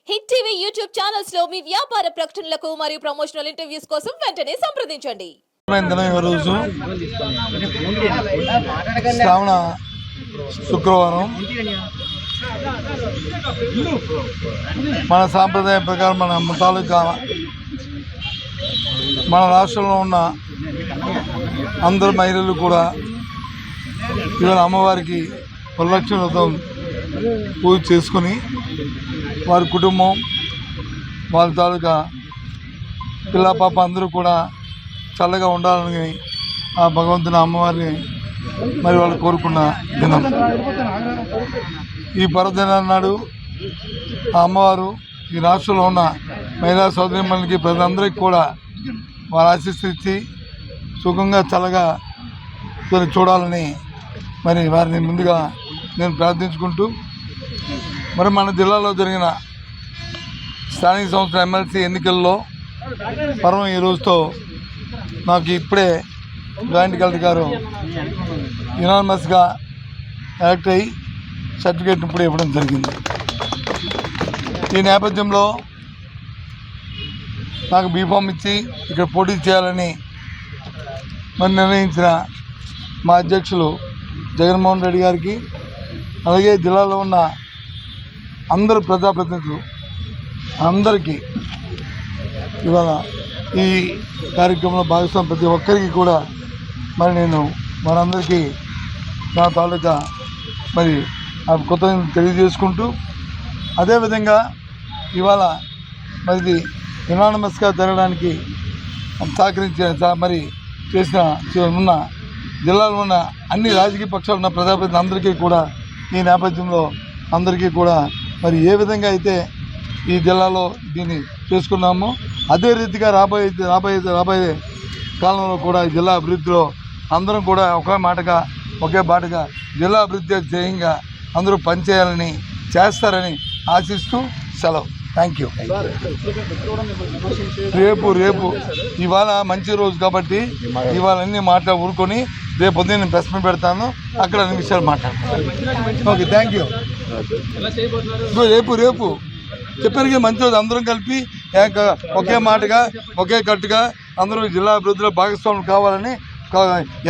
Hit TV YouTube channels లో మీ వ్యాపార ప్రకటనలకు మరియు ప్రమోషనల్ ఇంటర్వ్యూస్ కోసం వెంటనే సంప్రదించండి. రోజు శ్రావణ శుక్రవారం మన సాంప్రదాయ ప్రకారం మన తాలూకా మన రాష్ట్రంలో ఉన్న అందరు మహిళలు కూడా ఇవాళ అమ్మవారికి వరలక్ష్మి వ్రతం పూజ చేసుకొని వారి కుటుంబం వారి తాలూకా పిల్ల పాప అందరూ కూడా చల్లగా ఉండాలని ఆ భగవంతుని అమ్మవారిని మరి వాళ్ళు కోరుకున్న దినం. ఈ పర్వదినం నాడు ఆ అమ్మవారు ఈ రాష్ట్రంలో ఉన్న మహిళా సోదరిమణులకి ప్రజలందరికీ కూడా వారు ఆశీస్సులు ఇచ్చి సుఖంగా చల్లగా చూడాలని మరి వారిని ముందుగా నేను ప్రార్థించుకుంటూ మరి మన జిల్లాలో జరిగిన స్థానిక సంస్థల ఎమ్మెల్సీ ఎన్నికల్లో పర్వం ఈ రోజుతో నాకు ఇప్పుడే జాయింట్ కలెక్టర్ గారు యునానిమస్గా ఎలక్ట్ అయ్యి సర్టిఫికేట్ ఇప్పుడే ఇవ్వడం జరిగింది. ఈ నేపథ్యంలో నాకు బీఫామ్ ఇచ్చి ఇక్కడ పోటీ చేయాలని మరి నిర్ణయించిన మా అధ్యక్షులు జగన్మోహన్ రెడ్డి గారికి, అలాగే జిల్లాలో ఉన్న అందరు ప్రజాప్రతినిధులు అందరికీ ఇవాళ ఈ కార్యక్రమంలో భాగస్వామి ప్రతి ఒక్కరికి కూడా మరి నేను మనందరికీ నా తాలూకా మరి ఆ కొత్త తెలియజేసుకుంటూ, అదేవిధంగా ఇవాళ మరి యునానిమస్గా జరగడానికి సహకరించిన మరి చేసిన ఉన్న జిల్లాలో ఉన్న అన్ని రాజకీయ పక్షాలు ఉన్న ప్రజాప్రతినిధులు అందరికీ కూడా ఈ నేపథ్యంలో అందరికీ కూడా మరి ఏ విధంగా అయితే ఈ జిల్లాలో దీన్ని చేసుకున్నామో అదే రీతిగా రాబోయే కాలంలో కూడా ఈ జిల్లా అభివృద్ధిలో అందరం కూడా ఒకే మాటగా ఒకే బాటగా జిల్లా అభివృద్ధి ధ్యేయంగా అందరూ పనిచేయాలని చేస్తారని ఆశిస్తూ సెలవు. Thank you. రేపు ఇవాళ మంచి రోజు కాబట్టి ఇవాళ అన్ని ఊరుకొని రేపు పొద్దున్న నేను ప్రెస్ మీట్ పెడతాను, అక్కడ అన్ని విషయాలు మాట్లాడతాను. Okay, thank you. రేపు చెప్పారు మంచి రోజు, అందరం కలిపి ఒకే మాటగా ఒకే కట్టుగా అందరూ జిల్లా అభివృద్ధిలో భాగస్వాములు కావాలని,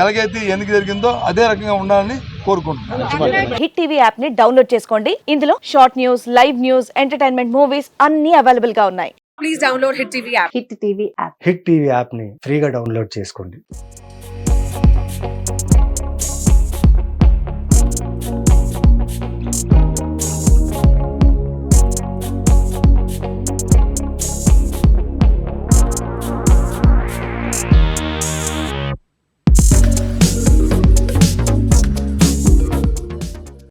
ఎలాగైతే ఎన్నిక జరిగిందో అదే రకంగా ఉండాలని కోరుకుంటున్నాను. హిట్ టీవీ యాప్ ని డౌన్లోడ్ చేసుకోండి. ఇందులో short news, live news, entertainment movies అన్ని అవైలబుల్ గా ఉన్నాయి. Please download hit TV app. Hit TV app ని ఫ్రీగా డౌన్లోడ్ చేసుకోండి.